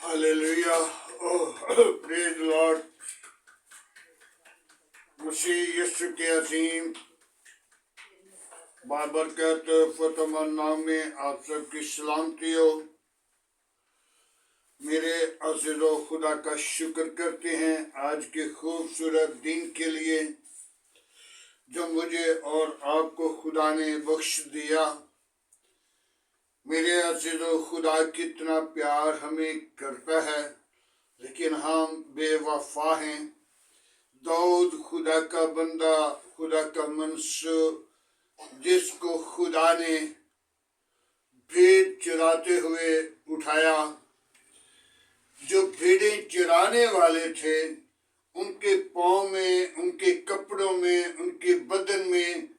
Hallelujah. Praise lord. मसीह यीशु के अजीम बाबरकत फतमान नाम में आप सबकी सलामती हो। मेरे अज़ीज़ो, खुदा का शुक्र करते हैं आज के खूबसूरत दिन के लिए जो मुझे और आपको खुदा ने बख्श दिया। मेरे अज़ीज़ो, खुदा कितना प्यार हमें करता है, लेकिन हम बेवफा हैं। दाऊद खुदा का बंदा, खुदा का मंसूर, जिसको खुदा ने भेड़ चराते हुए उठाया। जो भेड़ें चराने वाले थे, उनके पाँव में, उनके कपड़ों में, उनके बदन में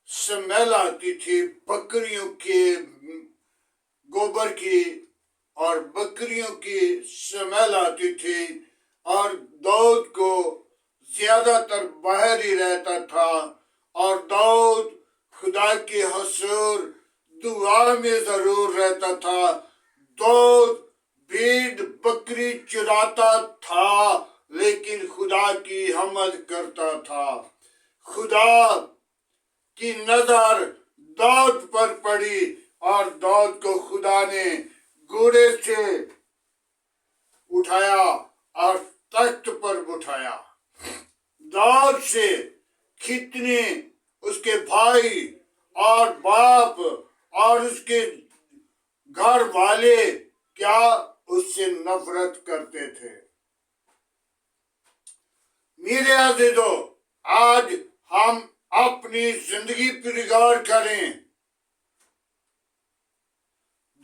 स्मेल आती थी बकरियों के गोबर की, और बकरियों की स्मेल आती थी। और दाऊद को ज्यादातर बाहर ही रहता था, और दाऊद खुदा के हुजूर दुआ में जरूर रहता था। दाऊद भेड़ बकरी चुराता था, लेकिन खुदा की हमद करता था। खुदा की नजर दाऊद पर पड़ी, और दाऊद को खुदा ने घोड़े से उठाया और तख्त पर उठाया। दाऊद से कितने उसके भाई और बाप और उसके घर वाले क्या उससे नफरत करते थे। मेरे अज़ीज़ो, आज हम अपनी जिंदगी पर गौर करें।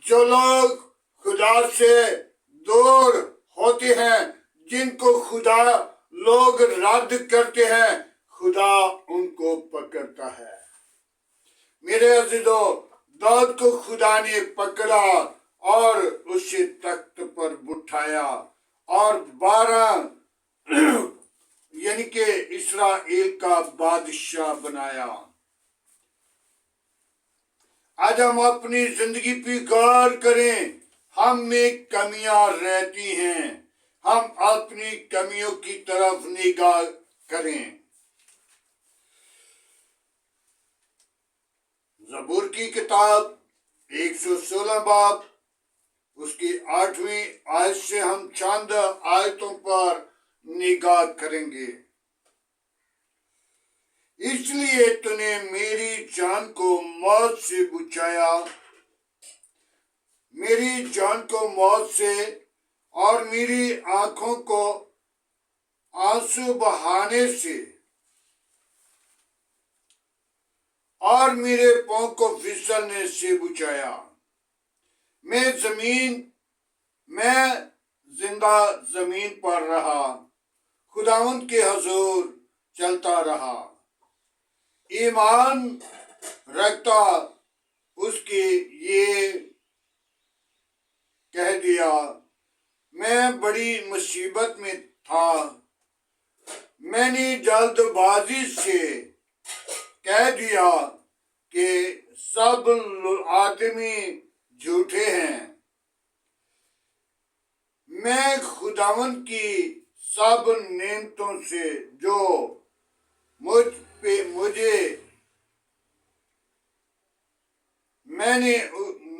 जो लोग खुदा से दूर होते हैं, जिनको खुदा लोग रद्द करते हैं, खुदा उनको पकड़ता है। मेरे अज़ीज़ो, दाऊद को खुदा ने पकड़ा और उसे तख्त पर बिठाया और 12 यानी कि इस्राएल का बादशाह बनाया। आज हम अपनी जिंदगी पे गौर करें। हम में कमियां रहती हैं, हम अपनी कमियों की तरफ निगाह करें। ज़बूर की किताब 116 बाब उसकी 8वीं आयत से हम चंद आयतों पर निगाह करेंगे। इसलिए तूने मेरी जान को मौत से बचाया, मेरी जान को मौत से, और मेरी आंखों को आंसू बहाने से, और मेरे पांव को फिसलने से बचाया। मैं जिंदा जमीन पर रहा, खुदावंद के हुजूर चलता रहा। ईमान रखता उसके ये कह दिया, मैं बड़ी मुसीबत में था। मैंने जल्दबाजी से कह दिया कि सब आदमी झूठे हैं। मैं खुदावंद की सब नेमतों से जो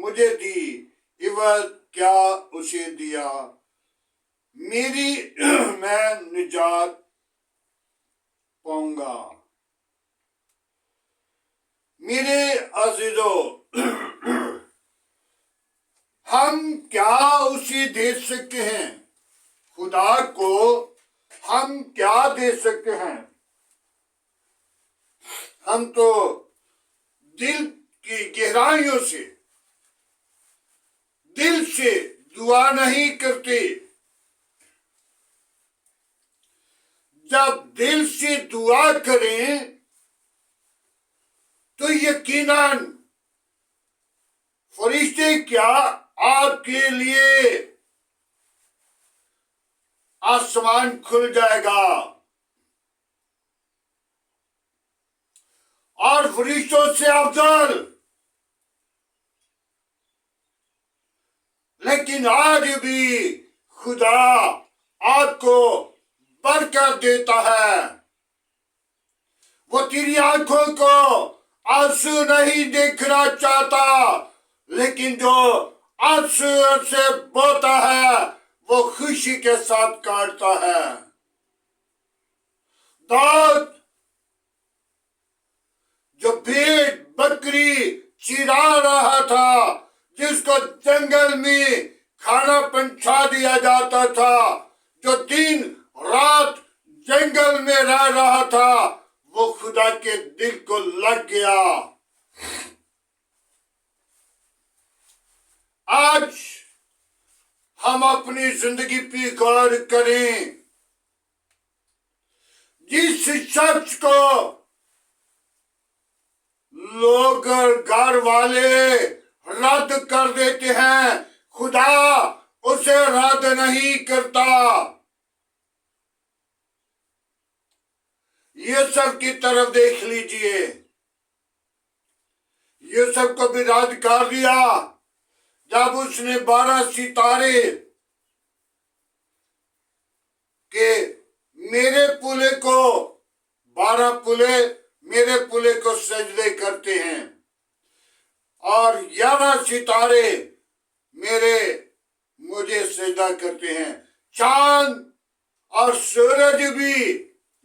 मुझे दी, इवज क्या उसे दिया। मैं निजात पाऊंगा। मेरे अज़ीज़ो, हम क्या उसे दे सकते हैं? खुदा को हम क्या दे सकते हैं? हम तो दिल की गहराइयों से, दिल से दुआ नहीं करते। जब दिल से दुआ करें तो यकीनन फरिश्ते क्या आपके लिए आसमान खुल जाएगा, और फरिश्तों से अफजल। लेकिन आज भी खुदा आपको बरकत देता है। वो तेरी आंखों को आंसू नहीं देखना चाहता, लेकिन जो आंसू से बोता है वो खुशी के साथ काटता है। दाऊद जो भेड़ बकरी चिरा रहा था, जिसको जंगल में खाना पहुंचा दिया जाता था, जो दिन रात जंगल में रह रहा था, वो खुदा के दिल को लग गया। आज हम अपनी जिंदगी पे गौर करें। जिस शख्स को लोग घर वाले रद्द कर देते हैं, खुदा उसे रद्द नहीं करता। यूसुफ की तरफ देख लीजिए, यूसुफ को भी रद्द कर दिया जब उसने 12 सितारे के मेरे पुले को 12 पुले मेरे पुले को सजदे करते हैं और 11 सितारे मुझे सजदा करते हैं। चांद और सूरज भी,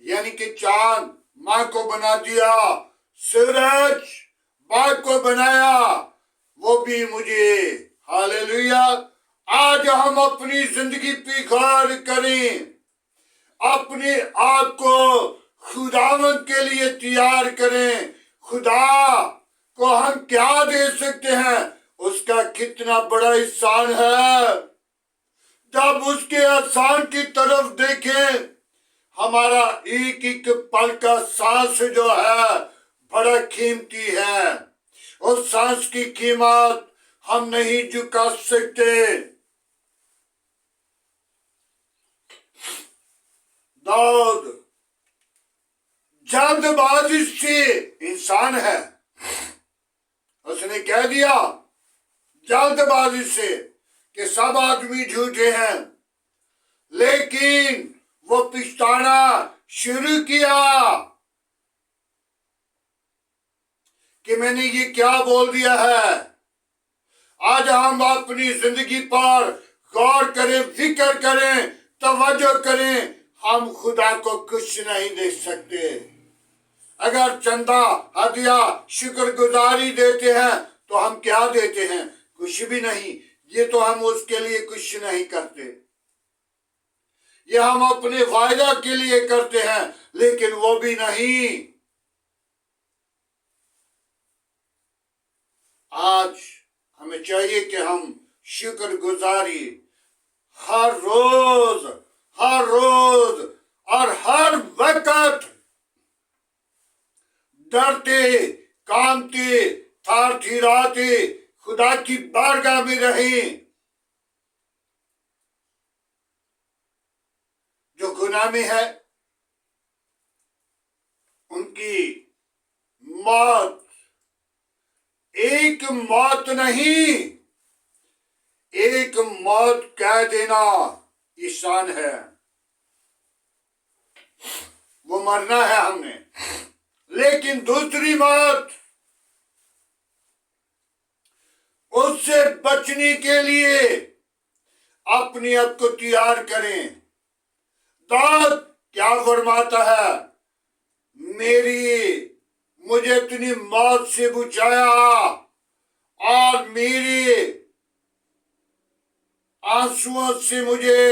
यानी कि चांद माँ को बना दिया, सूरज बाप को बनाया, वो भी मुझे। हालेलुया। आज हम अपनी जिंदगी पे गौर करें, अपने आप को खुदावंद के लिए तैयार करें। खुदा को हम क्या दे सकते हैं, उसका कितना बड़ा एहसान है। जब उसके एहसान की तरफ देखें, हमारा एक एक पल का सांस जो है बड़ा कीमती है। उस सांस की कीमत हम नहीं चुका सकते। दाऊद जल्दबाजी से इंसान है, उसने कह दिया जल्दबाजी से कि सब आदमी झूठे हैं, लेकिन वो पछताना शुरू किया कि मैंने ये क्या बोल दिया है। आज हम अपनी जिंदगी पर गौर करें, फिक्र करें, तवज्जो करें। हम खुदा को कुछ नहीं दे सकते। अगर चंदा हदिया शुक्रगुजारी देते हैं तो हम क्या देते हैं? कुछ भी नहीं। ये तो हम उसके लिए कुछ नहीं करते, ये हम अपने फायदा के लिए करते हैं, लेकिन वो भी नहीं। आज हमें चाहिए कि हम शुक्रगुजारी हर रोज और हर वक्त डरते, कामते, थरथराते खुदा की बारगाह में रहें। जो गुनाह में है उनकी मौत एक मौत नहीं, एक मौत कह देना ईशान है। वो मरना है हमने, लेकिन दूसरी मौत, उससे बचने के लिए अपने आप को तैयार करें। दाऊद क्या फरमाता है? मुझे इतनी मौत से बचाया और मेरे आंसुओं से मुझे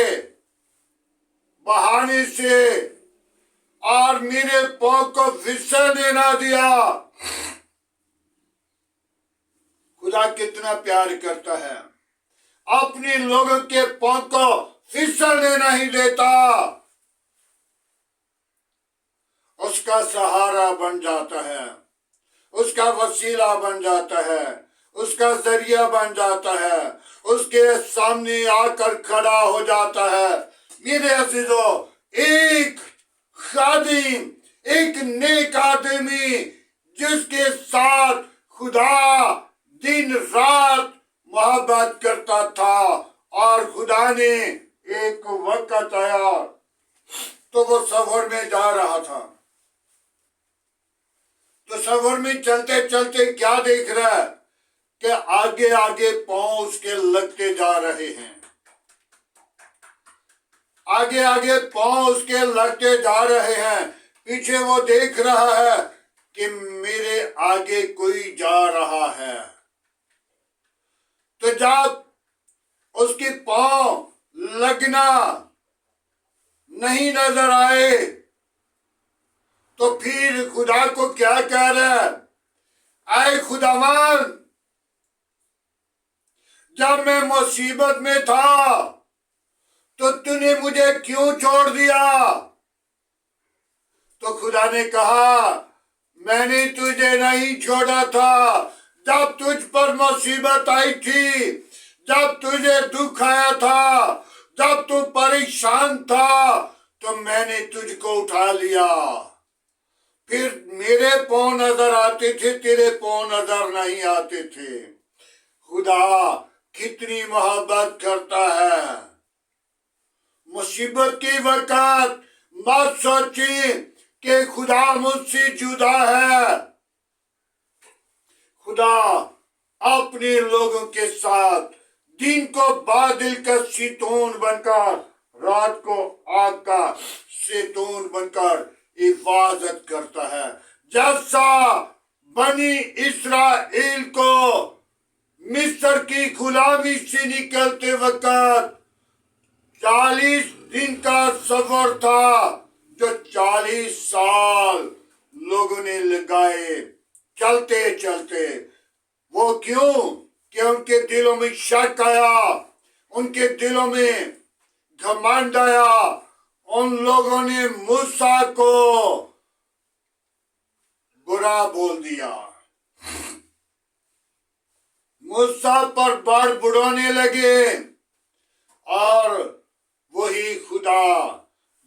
बहाने से और मेरे पांव को फिसलने ना दिया। खुदा कितना प्यार करता है, अपने लोगों के पांव को फिसलने नहीं देता। उसका सहारा बन जाता है, उसका वसीला बन जाता है, उसका जरिया बन जाता है, उसके सामने आकर खड़ा हो जाता है। मेरे अजीजों, एक खादिम, एक नेक आदमी जिसके साथ खुदा दिन रात मोहब्बत करता था और खुदा ने ایک وقت آیا تو وہ سفر میں جا رہا تھا، تو سفر میں چلتے چلتے کیا دیکھ رہا ہے کہ آگے آگے پاؤں اس کے لگتے جا رہے ہیں، آگے آگے پاؤں اس کے لگتے جا رہے ہیں، پیچھے وہ دیکھ رہا ہے کہ میرے آگے کوئی جا رہا ہے۔ تو جب اس کی پاؤں لگنا نہیں نظر آئے تو پھر خدا کو کیا کہہ رہا ہے، اے خداوند، جب میں مصیبت میں تھا تو تو نے مجھے کیوں چھوڑ دیا؟ تو خدا نے کہا، میں نے تجھے نہیں چھوڑا تھا۔ جب تجھ پر مصیبت آئی تھی، جب تجھے دکھ آیا تھا، جب تو پریشان تھا، تو میں نے تجھ کو اٹھا لیا۔ پھر میرے پاؤں نظر آتے تھے، تیرے پاؤں نظر نہیں آتے تھے۔ خدا کتنی محبت کرتا ہے۔ مصیبت کے وقت مت سوچیں کہ خدا مجھ سے جدا ہے۔ خدا اپنے لوگوں کے ساتھ دن کو بادل کا ستون بن کر، رات کو آگ کا ستون بن کر حفاظت کرتا ہے۔ جیسا بنی اسرائیل کو مصر کی غلامی سے نکلتے وقت 40 دن کا سفر تھا، جو 40 سال لوگوں نے لگائے چلتے چلتے۔ وہ کیوں؟ کہ ان کے دلوں میں شک آیا، ان کے دلوں میں گھمنڈ آیا، ان لوگوں نے موسیٰ کو برا بول دیا، موسیٰ پر بڑ بڑھانے لگے۔ اور وہی خدا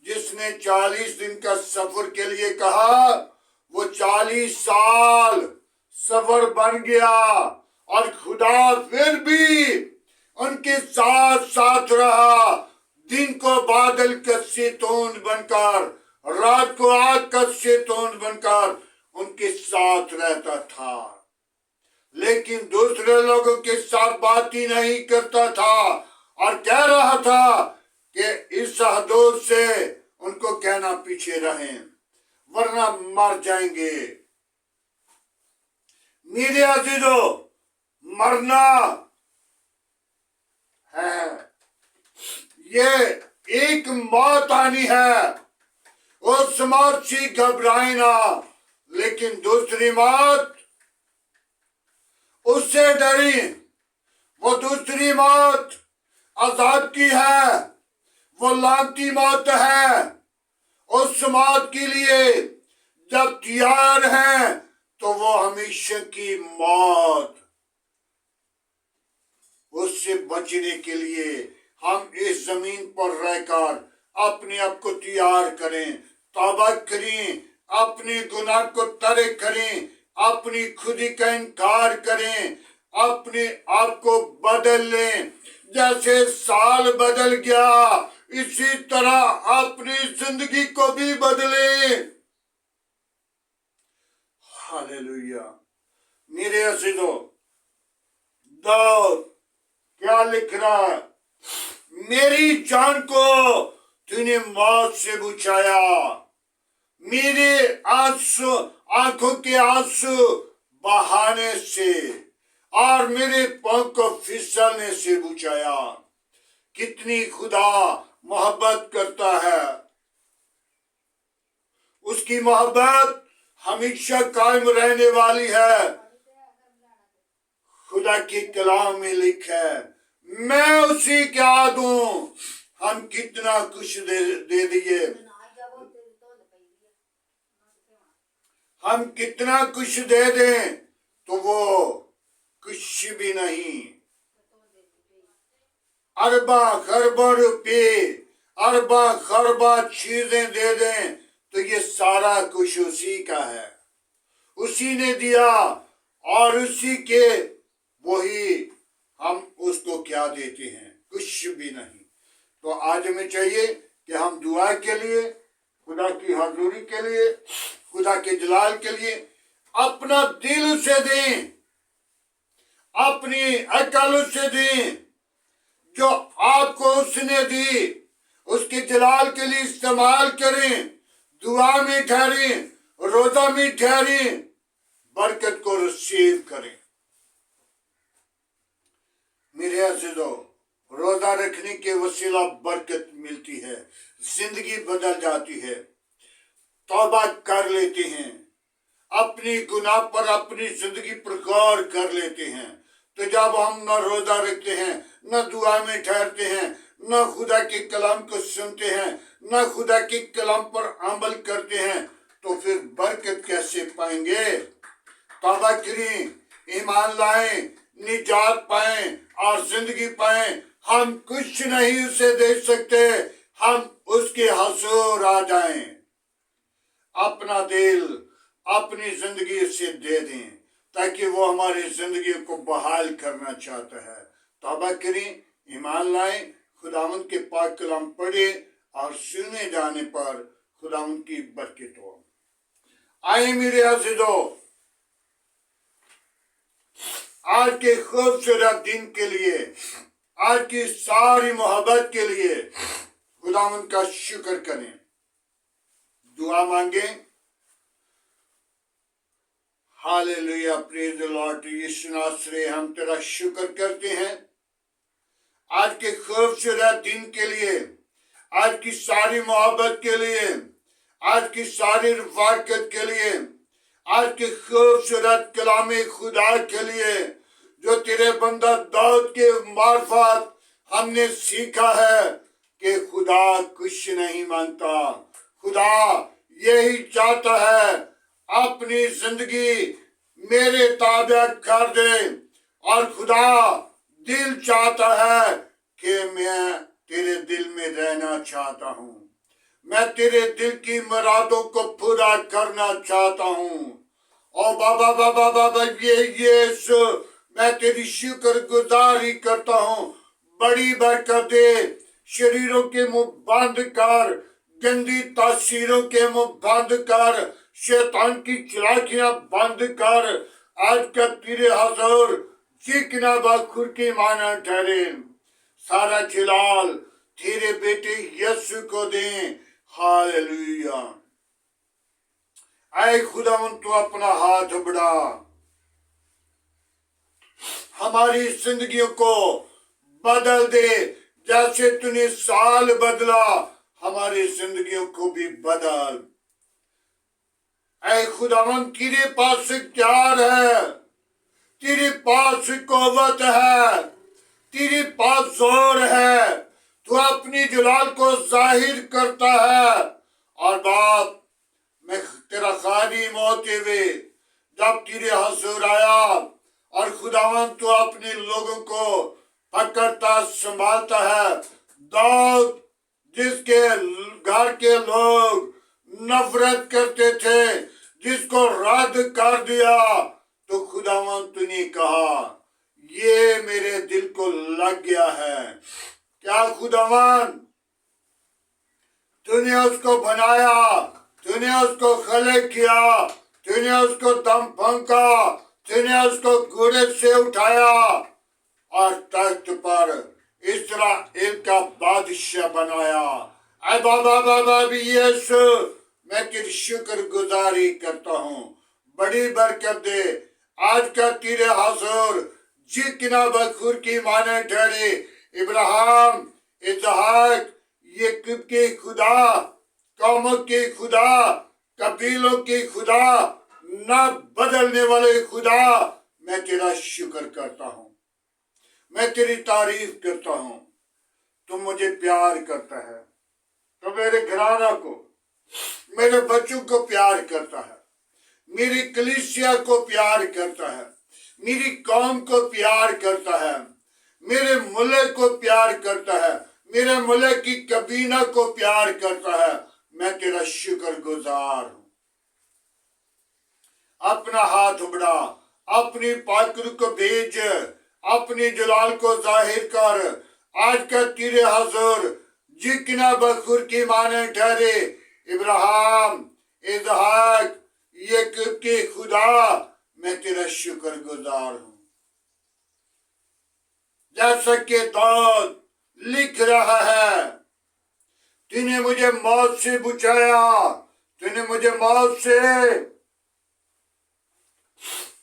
جس نے 40 دن کا سفر کے لیے کہا، وہ 40 سال سفر بن گیا، اور خدا پھر بھی ان کے ساتھ ساتھ رہا، دن کو بادل کا ستون بن کر، رات کو آگ کا ستون بن کر ان کے ساتھ رہتا تھا۔ لیکن دوسرے لوگوں کے ساتھ بات ہی نہیں کرتا تھا، اور کہہ رہا تھا کہ اس حدود سے ان کو کہنا پیچھے رہیں ورنہ مر جائیں گے۔ میرے عزیزو، مرنا ہے، یہ ایک موت آنی ہے۔ اس موت سے گھبرائیں نہ، لیکن دوسری موت، اس سے ڈریں۔ وہ دوسری موت عذاب کی ہے، وہ لعنتی موت ہے۔ اس موت کے لیے جب تیار ہیں تو وہ ہمیشہ کی موت، اس سے بچنے کے لیے ہم اس زمین پر رہ کر اپنے آپ کو تیار کریں، توبہ کریں، اپنے گناہ کو ترک کریں، اپنی خودی کا انکار کریں، اپنے آپ کو بدل لیں۔ جیسے سال بدل گیا، اسی طرح اپنی زندگی کو بھی بدلیں۔ ہاللیلویہ۔ میرے عزیزو، داؤد کیا لکھ رہا ہے؟ میری جان کو تو نے موت سے بچایا، میرے آنسو، آنکھوں کے آنسو بہانے سے، اور میرے پاؤں کو پھسلنے سے بچایا۔ کتنی خدا محبت کرتا ہے۔ اس کی محبت ہمیشہ قائم رہنے والی ہے۔ خدا کے کلام میں لکھا ہے، میں اسی کے عاد ہوں۔ ہم کتنا کچھ دے دیے، ہم کتنا کچھ دے دیں تو وہ کچھ بھی نہیں۔ ارباں خرباں روپے، ارباں خرباں چیزیں دے دیں تو یہ سارا کچھ اسی کا ہے، اسی نے دیا، اور اسی کے وہی ہم اس کو کیا دیتے ہیں؟ کچھ بھی نہیں۔ तो आज हमें चाहिए कि हम दुआ के लिए, खुदा की हाज़ुरी के लिए, खुदा के जलाल के लिए अपना दिल से दें, अपनी अकल से दें, जो आपको उसने दी उसके जलाल के लिए इस्तेमाल करें, दुआ में ठहरें, रोजा में ठहरें, बरकत को रिसीव करें। मेरे अज़ीज़ों, रोजा रखने के वसीला बरकत मिलती है, जिंदगी बदल जाती है, तौबा कर लेते हैं, अपनी गुनाह पर, अपनी जिंदगी पर गौर कर लेते हैं। तो जब हम न रोजा रखते हैं, न दुआ में ठहरते हैं, न खुदा के कलाम को सुनते हैं, न खुदा के कलाम पर अमल करते हैं, तो फिर बरकत कैसे पाएंगे? तौबा करें, ईमान लाएं, निजात पाएं और जिंदगी पाएं। हम कुछ नहीं उसे दे सकते, हम उसके हुजूर आ जाएं, अपना दिल, अपनी जिंदगी उसे दे दें, ताकि वो हमारी जिंदगी को बहाल करना चाहता है। तौबा करें, ईमान लाएं, खुदावंद के पाक कलाम पढ़े और सुने जाने पर खुदावंद की बरकत हो। आए मेरे अज़ीज़ों, आज के खूबसूरत दिन के लिए, आज की सारी मोहब्बत के लिए खुदावंद का शुक्र करें, दुआ मांगें। Hallelujah, praise the lord. Yeshu नासरी, हम तेरा शुक्र करते हैं आज के खूबसूरत दिन के लिए, आज की सारी मोहब्बत के लिए, आज की सारी रफ़ाकत के लिए, आज के खूबसूरत कलामे खुदा के लिए, जो तेरे बंदा दाऊद के मार्फत हमने सीखा है कि खुदा कुछ नहीं मांगता, खुदा यही चाहता है अपनी जिंदगी मेरे ताबे कर दे, और खुदा दिल चाहता है कि मैं तेरे दिल में रहना चाहता हूँ, मैं तेरे दिल की मुरादों को पूरा करना चाहता हूँ। और बाबा बाबा बाबा यीशु, मैं तेरी शुक्र गुजारी करता हूँ, बड़ी बरकत दे, शरीरों के मुंह बंद कर, गंदी तासीरों के मुंह बंद कर, शैतान की चालाकियां बंद कर। आज का तेरे हुजूर चिकना बखुर की माना ठहरे, सारा खिलाल तेरे बेटे यीशु को दें। हालेलुया। ऐ खुदावंद, तू अपना हाथ बढ़ा, हमारी जिंदगियों को बदल दे, जैसे तूने साल बदला हमारी जिंदगियों को भी बदल। ऐ खुदावंद, तेरे पास इख्तियार है, तेरे पास कुव्वत है, तेरे पास जोर है, तू अपनी जलाल को जाहिर करता है। और बाप, मैं तेरा खादिम होते हुए जब तेरे हुजूर आया, और खुदावंद तू अपने लोगों को पकड़ता संभालता है, दाऊद जिसके घर के लोग नफरत करते थे, जिसको रद्द कर दिया, तो खुदावंद तूने कहा ये मेरे दिल को लग गया है। क्या खुदावंद, तूने उसको बनाया, तूने उसको खलक किया, तूने उसको दम फंका, तूने उसको घोड़े से उठाया और तख्त पर इस्राएल का बादशाह बनाया। ऐ बाबा बाबा भी यीशु, मैं तेरी शुक्र गुजारी करता हूँ, बड़ी बरकत दे। आज का तेरे हुजूर जितना बखूर की माने ठहरे, इब्राहिम, इसहाक, याकूब के खुदा, कौमों के खुदा, कबीलों के खुदा, न बदलने वाले खुदा, मैं तेरा शुक्र करता हूँ, मैं तेरी तारीफ करता हूँ। तू मुझे प्यार करता है, तो मेरे घराना को, मेरे बच्चों को प्यार करता है, मेरी कलीसिया को प्यार करता है, मेरी कौम को प्यार करता है, मेरे मुल्क को प्यार करता है, मेरे मुल्क की कबीना को प्यार करता है। मैं तेरा शुक्र गुजार हूँ। अपना हाथ बढ़ा, अपनी पाकरू को भेज, अपनी जलाल को जाहिर कर। आज का तेरे हुजूर जितना बखूर की माने ठहरे। इब्राहिम, इसहाक, याकूब के खुदा, मैं तेरा शुक्रगुजार हूं। जैसा कि दाऊद लिख रहा है, तूने मुझे मौत से बचाया, तूने मुझे मौत से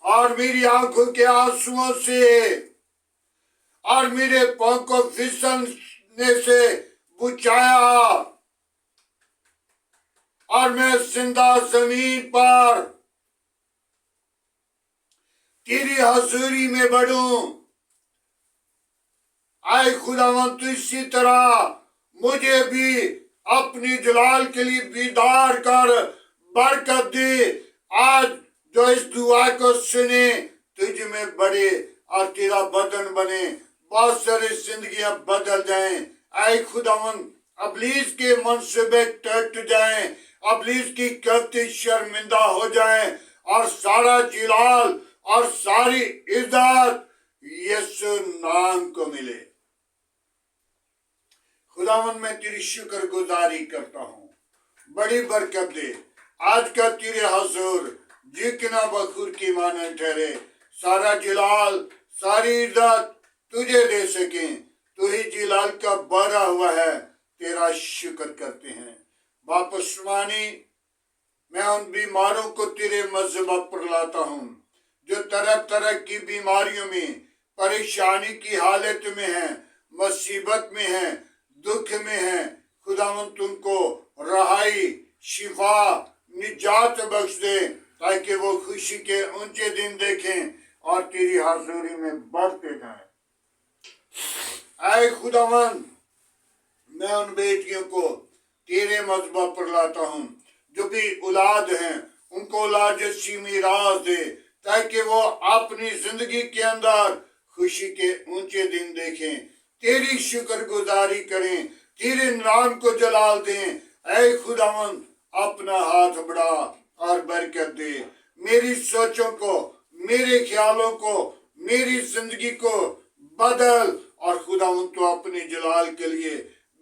और मेरी आंखों के आंसुओं से और मेरे पांव को फिसलने से बचाया, और मैं जिंदा जमीन पर तेरी हजूरी में बढ़ूं। आए खुदावंद, तू इसी तरह मुझे भी अपनी जलाल के लिए बेदार कर, बरकत दे। आज जो इस दुआ को सुने, तुझ में बढ़े और तेरा बदन बने, बहुत सारी जिंदगियां बदल जाएं। आए खुदावंद, अबलीस के मनसूबे टूट जाएं, अबलीस की करती शर्मिंदा हो जाएं, और सारा जिलाल और सारी इज्जत यीशु नाम को मिले। खुदावंद, मैं तेरी शुक्रगुजारी करता हूँ, बड़ी बरकत दे। आज का तेरे हजूर जितना बखूर की माने ठहरे, सारा जिलाल सारी इज्जत तुझे दे सके। तू ही जिलाल का बड़ा हुआ है, तेरा शुक्र करते हैं। बाप आसमानी, मैं उन बीमारों को तेरे मज़हब पर लाता हूँ जो तरह तरह की बीमारियों में, परेशानी की हालत में है, मुसीबत में है, दुख में है। खुदावंद, तुमको रहाई, शिफा, निजात बख्श दे, ताकि वो खुशी के ऊंचे दिन देखें और तेरी हाज़ुरी में बढ़ते जाएं। ऐ खुदावंद, मैं उन बेटियों को तेरे मज़हब पर लाता हूँ जो भी औलाद हैं, उनको औलाद जैसी मीरास दे, ताकि वो अपनी जिंदगी के अंदर खुशी के ऊंचे दिन देखें, तेरी शुक्रगुजारी करें, तेरे नाम को जलाल दें। ऐ खुदावंद, अपना हाथ बढ़ा और बरकत दे। मेरी सोचों को, मेरे ख्यालों को, मेरी जिंदगी को बदल, और खुदावंद तो अपने जलाल के लिए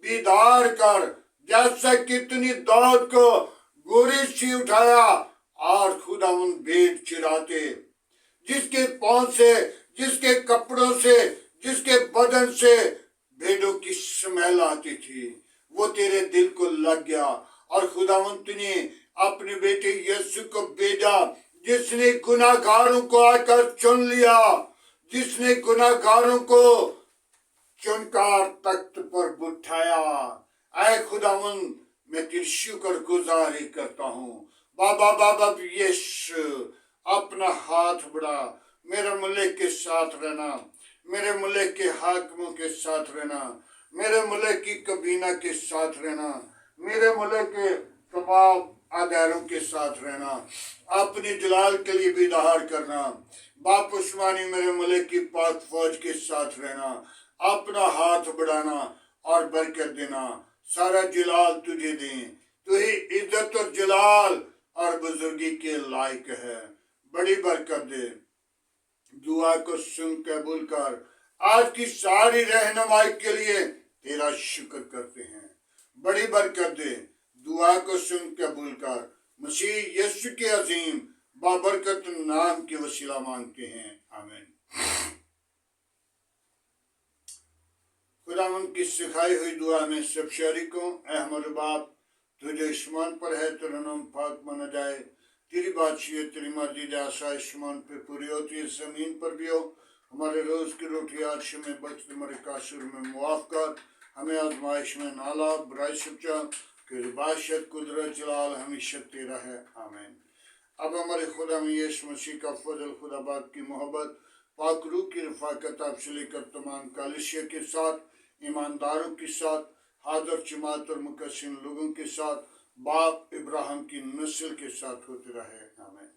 बेदार कर। जैसा कि तूने दाऊद को गोरे से उठाया और खुदावंद भेड़ चराते, जिसके पांव से, जिसके कपड़ों से, जिसके बदन से भेड़ों की स्मेल आती थी, वो तेरे दिल को लग गया। और खुदावंद, तूने अपने बेटे यीशु को भेजा, जिसने गुनाहगारों को आकर चुन लिया, जिसने गुनाहगारों को चुनकर तख्त पर बिठाया। ऐ खुदावंद, मैं तेरी शुक्रगुजारी करता हूँ। बाबा यीशु, अपना हाथ बढ़ा, मेरे मुल्क के साथ रहना, मेरे मुल्क के हाकिमों के साथ रहना, मेरे मुल्क की कबीना के साथ रहना, मेरे मुल्क के तमाम आदारों के साथ रहना, अपने जलाल के लिए बेदार करना। बाप उस्मानी, मेरे मुल्क की पाक फौज के साथ रहना, अपना हाथ बढ़ाना और बरकत देना। सारा जलाल तुझे दें, तू ही इज्जत और जलाल और बुजुर्गी के लायक है। बड़ी बरकत दे। दुआ को सुन कबूल कर। आज की सारी रहनुमाई के लिए तेरा शुक्र करते हैं। बड़ी बरकत दे। दुआ को सुन कबूल कर। मसीह यीशु के अजीम बाबरकत नाम के वसीला मांगते हैं, आमीन। खुदावंद की सिखाई हुई दुआ में सब शरीकों, अहमद बाप, तुझे आसमान पर है, तेरा नाम पाक माना जाए, तेरी बादशाह, तेरी मर्जी जैसा आसमान पे पूरी होती है, जमीन पर भी हो। हमारे रोज की रोटी आज हमें बख्श दे, हमारे कासूर में मुआफ कर, हमें आजमाइश में ना ला, बुराई से बचा, कि बादशाह कुदरत जलाल हमेशा तेरा है, आमीन। अब हमारे खुदा में यीशु मसीह का फजल, खुदा बाप की मोहब्बत, पाक रूह की रफाकत आपसे लेकर तमाम कलीसिया के साथ, ईमानदारों के साथ, हादर जमात और मुकस्सिन लोगों के साथ, बाप इब्राहिम की नस्ल के साथ होते रहे, आमीन।